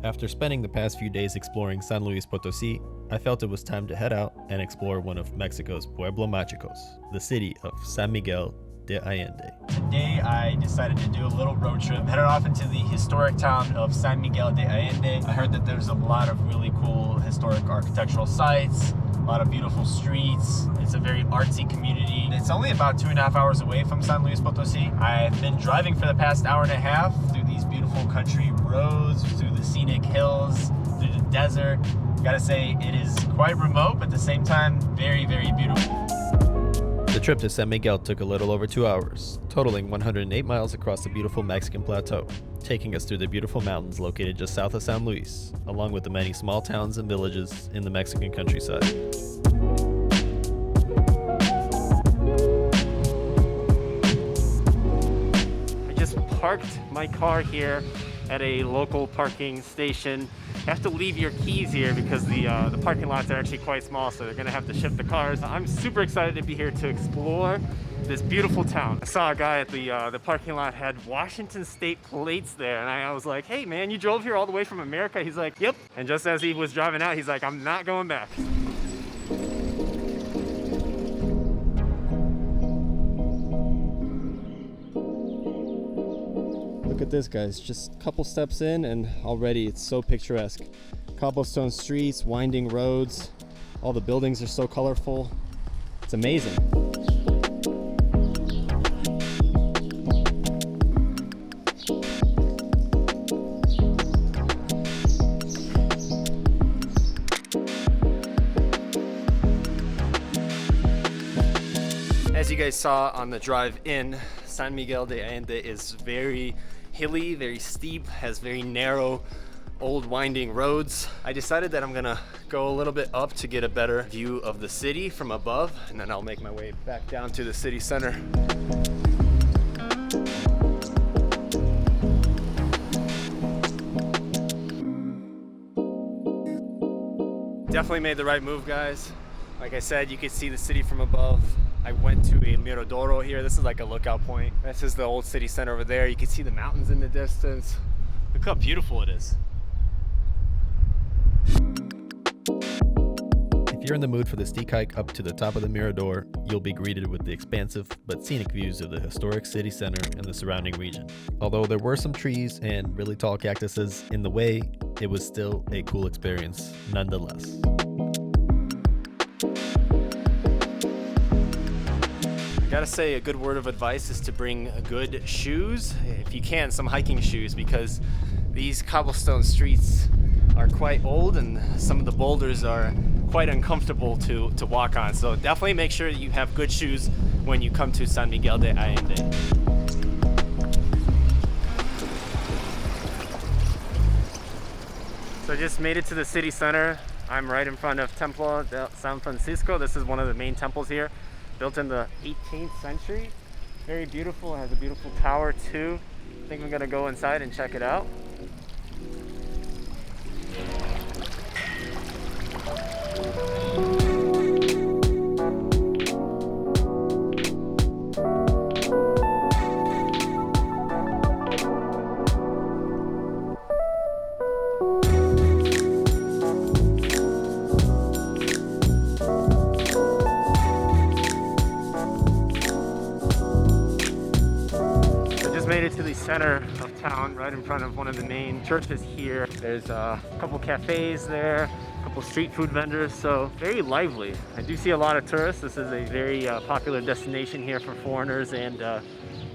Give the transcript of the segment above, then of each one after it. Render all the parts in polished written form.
After spending the past few days exploring San Luis Potosí, I felt it was time to head out and explore one of Mexico's Pueblo Mágicos, the city of San Miguel de Allende. Today I decided to do a little road trip, headed off into the historic town of San Miguel de Allende. I heard that there's a lot of really cool historic architectural sites, a lot of beautiful streets. It's a very artsy community. It's only about 2.5 hours away from San Luis Potosí. I've been driving for the past hour and a half through these beautiful country roads, through the scenic hills, through the desert. Gotta say, it is quite remote, but at the same time, very, very beautiful. The trip to San Miguel took a little over 2 hours, totaling 108 miles across the beautiful Mexican plateau, taking us through the beautiful mountains located just south of San Luis, along with the many small towns and villages in the Mexican countryside. I just parked my car here at a local parking station. You have to leave your keys here because the parking lots are actually quite small, so they're gonna have to shift the cars. I'm super excited to be here to explore this beautiful town. I saw a guy at the parking lot had Washington State plates there, and I was like, hey man, you drove here all the way from America? He's like, yep. And just as he was driving out, he's like, I'm not going back. Look at this, guys. Just a couple steps in and already it's so picturesque. Cobblestone streets, winding roads, all the buildings are so colorful. It's amazing. As you guys saw on the drive in, San Miguel de Allende is very hilly, very steep, has very narrow, old winding roads. I decided that I'm gonna go a little bit up to get a better view of the city from above, and then I'll make my way back down to the city center. Definitely made the right move, guys. Like I said, you can see the city from above. I went to a Mirador here. This is like a lookout point. This is the old city center over there. You can see the mountains in the distance. Look how beautiful it is. If you're in the mood for the steep hike up to the top of the Mirador, you'll be greeted with the expansive but scenic views of the historic city center and the surrounding region. Although there were some trees and really tall cactuses in the way, it was still a cool experience nonetheless. I gotta say, a good word of advice is to bring good shoes, if you can, some hiking shoes, because these cobblestone streets are quite old and some of the boulders are quite uncomfortable to walk on. So definitely make sure that you have good shoes when you come to San Miguel de Allende. So I just made it to the city center. I'm right in front of Templo de San Francisco. This is one of the main temples here, built in the 18th century. Very beautiful, it has a beautiful tower too. I think I'm gonna go inside and check it out. Made it to the center of town, right in front of one of the main churches here. There's a couple cafes there, a couple street food vendors, so very lively. I do see a lot of tourists. This is a very popular destination here for foreigners and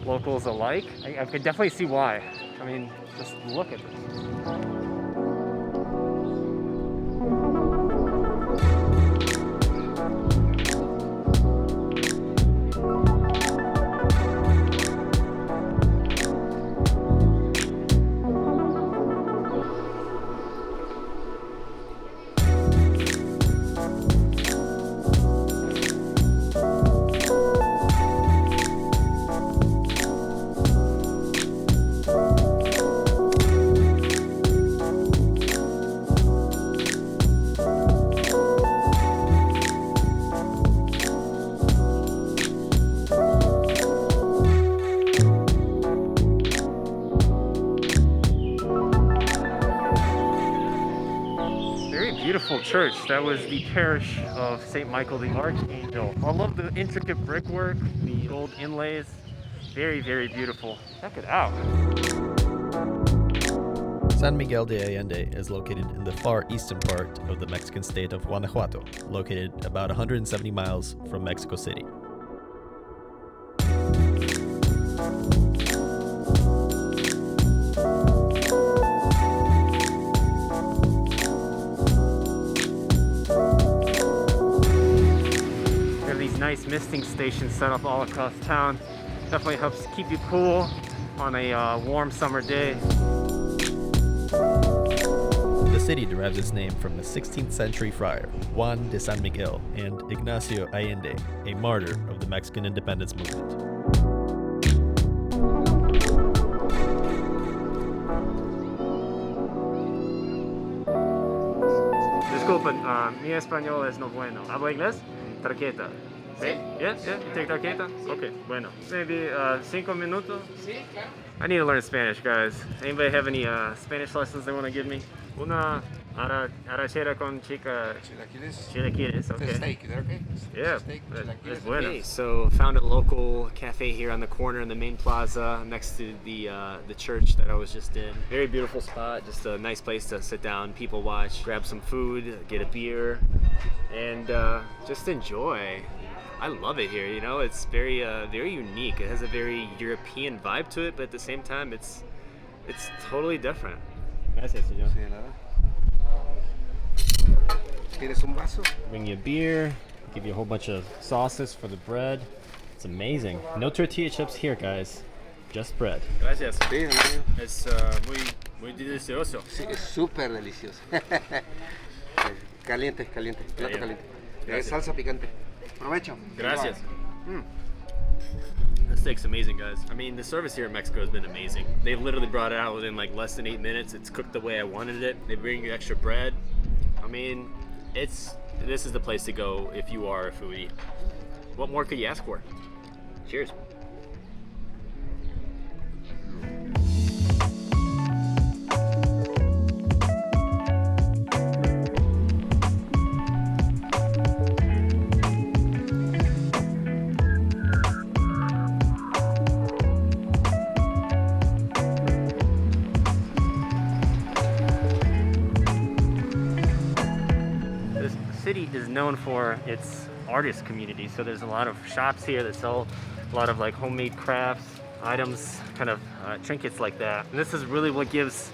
locals alike. I can definitely see why. I mean, just look at this. Beautiful church. That was the parish of St. Michael the Archangel. I love the intricate brickwork, the gold inlays. Very, very beautiful. Check it out. San Miguel de Allende is located in the far eastern part of the Mexican state of Guanajuato, located about 170 miles from Mexico City. Nice misting stations set up all across town. Definitely helps keep you cool on a warm summer day. The city derives its name from the 16th century friar Juan de San Miguel and Ignacio Allende, a martyr of the Mexican independence movement. Disculpen, mi español es no bueno. ¿Habla inglés? Tarjeta. Sí? Yeah? You take tarjeta? Okay, bueno. Maybe 5 minutos? Sí, claro. I need to learn Spanish, guys. Anybody have any Spanish lessons they want to give me? Una arrachera con chilaquiles, okay. Steak, is that okay? Yeah, Steak, that's bueno. Okay, so found a local cafe here on the corner in the main plaza next to the church that I was just in. Very beautiful spot, just a nice place to sit down, people watch, grab some food, get a beer, and just enjoy. I love it here, you know, it's very unique. It has a very European vibe to it, but at the same time, it's totally different. Gracias, señor. Sí, nada. ¿Quieres un vaso? Bring you a beer, give you a whole bunch of sauces for the bread. It's amazing. No tortilla chips here, guys. Just bread. Gracias. Sí, amigo. Es muy delicioso. Sí, es súper delicioso. Caliente, plato caliente. Salsa picante. Provecho. Gracias. This steak's amazing, guys. I mean, the service here in Mexico has been amazing. They literally brought it out within like less than 8 minutes. It's cooked the way I wanted it. They bring you extra bread. I mean, this is the place to go if you are a foodie. What more could you ask for? Cheers. City is known for its artist community, so there's a lot of shops here that sell a lot of like homemade crafts, items, kind of trinkets like that. And this is really what gives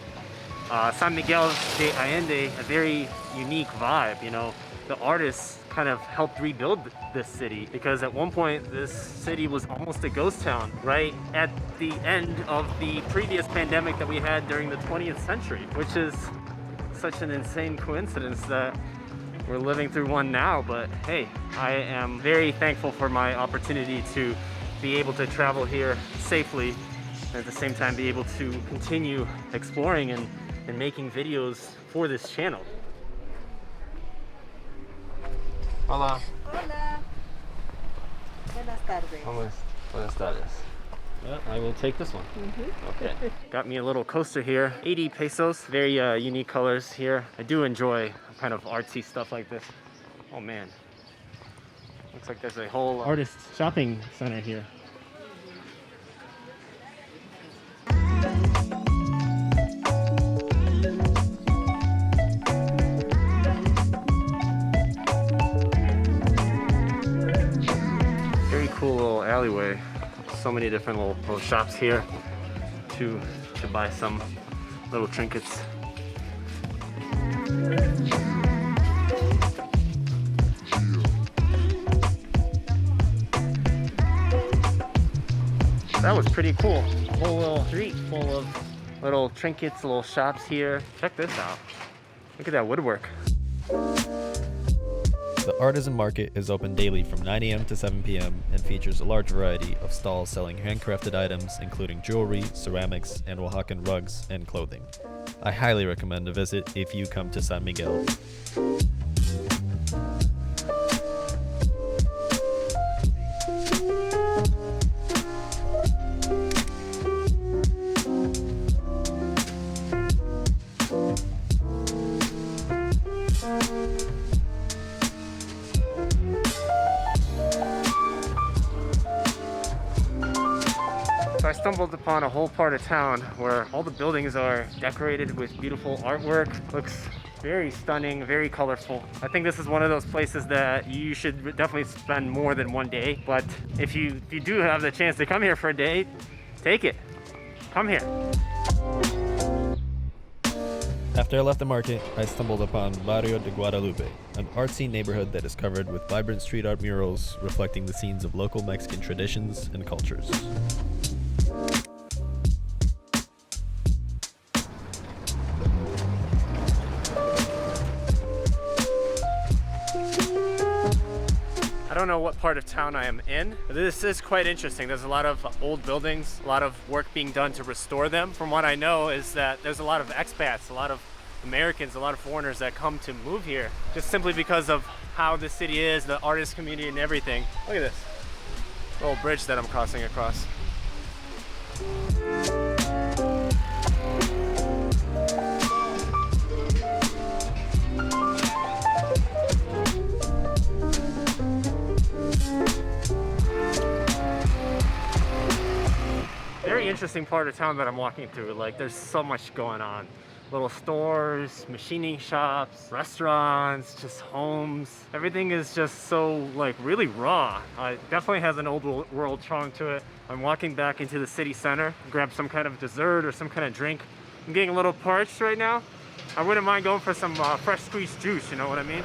San Miguel de Allende a very unique vibe. You know, the artists kind of helped rebuild this city, because at one point this city was almost a ghost town right at the end of the previous pandemic that we had during the 20th century, which is such an insane coincidence that we're living through one now. But hey, I am very thankful for my opportunity to be able to travel here safely, and at the same time be able to continue exploring and making videos for this channel. Hola. Hola. Buenas tardes. Buenas tardes. Yeah, I will take this one. Okay. Got me a little coaster here. 80 pesos. Very unique colors here. I do enjoy kind of artsy stuff like this. Oh man. Looks like there's a whole artist shopping center here. Very cool little alleyway. So many different little shops here to buy some little trinkets. That was pretty cool. A whole little street full of little trinkets, little shops here. Check this out. Look at that woodwork. The Artisan Market is open daily from 9 a.m. to 7 p.m. and features a large variety of stalls selling handcrafted items including jewelry, ceramics, and Oaxacan rugs and clothing. I highly recommend a visit if you come to San Miguel. stumbled upon a whole part of town where all the buildings are decorated with beautiful artwork. Looks very stunning, very colorful. I think this is one of those places that you should definitely spend more than one day. But if you do have the chance to come here for a day, take it. Come here. After I left the market, I stumbled upon Barrio de Guadalupe, an artsy neighborhood that is covered with vibrant street art murals reflecting the scenes of local Mexican traditions and cultures. I don't know what part of town I am in, but this is quite interesting. There's a lot of old buildings, a lot of work being done to restore them. From what I know is that there's a lot of expats, a lot of Americans, a lot of foreigners that come to move here just simply because of how the city is, the artist community and everything. Look at this little bridge that I'm crossing across. Very interesting part of town that I'm walking through. Like, there's so much going on. Little stores, machining shops, restaurants, just homes. Everything is just so, like, really raw. It definitely has an old world charm to it. I'm walking back into the city center, grab some kind of dessert or some kind of drink. I'm getting a little parched right now. I wouldn't mind going for some fresh squeezed juice, you know what I mean?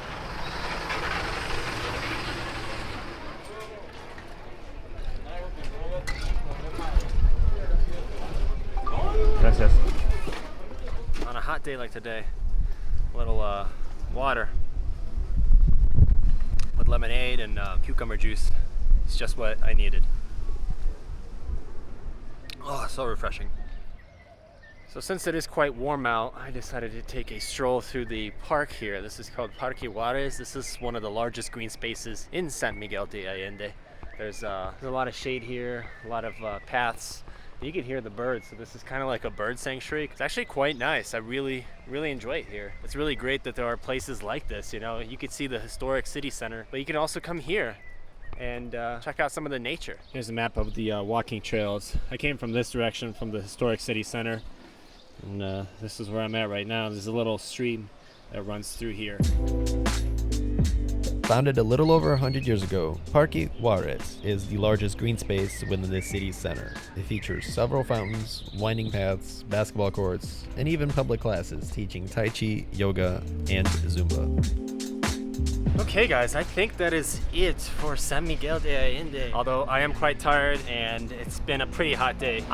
Gracias. On a hot day like today, a little water with lemonade and cucumber juice. It's just what I needed. Oh, so refreshing. So since it is quite warm out, I decided to take a stroll through the park here. This is called Parque Juárez. This is one of the largest green spaces in San Miguel de Allende. There's a lot of shade here, a lot of paths. You can hear the birds, so this is kind of like a bird sanctuary. It's actually quite nice. I really enjoy it here. It's really great that there are places like this, you know. You could see the historic city center, but you can also come here and check out some of the nature. Here's a map of the walking trails. I came from this direction, from the historic city center, and this is where I'm at right now. There's a little stream that runs through here. Founded a little over 100 years ago, Parque Juárez is the largest green space within the city's center. It features several fountains, winding paths, basketball courts, and even public classes teaching Tai Chi, yoga, and Zumba. Okay guys, I think that is it for San Miguel de Allende. Although I am quite tired and it's been a pretty hot day.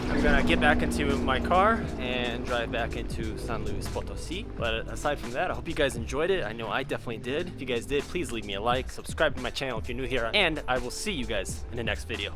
I'm gonna get back into my car and drive back into San Luis Potosí. But aside from that, I hope you guys enjoyed it. I know I definitely did. If you guys did, please leave me a like, subscribe to my channel if you're new here, and I will see you guys in the next video.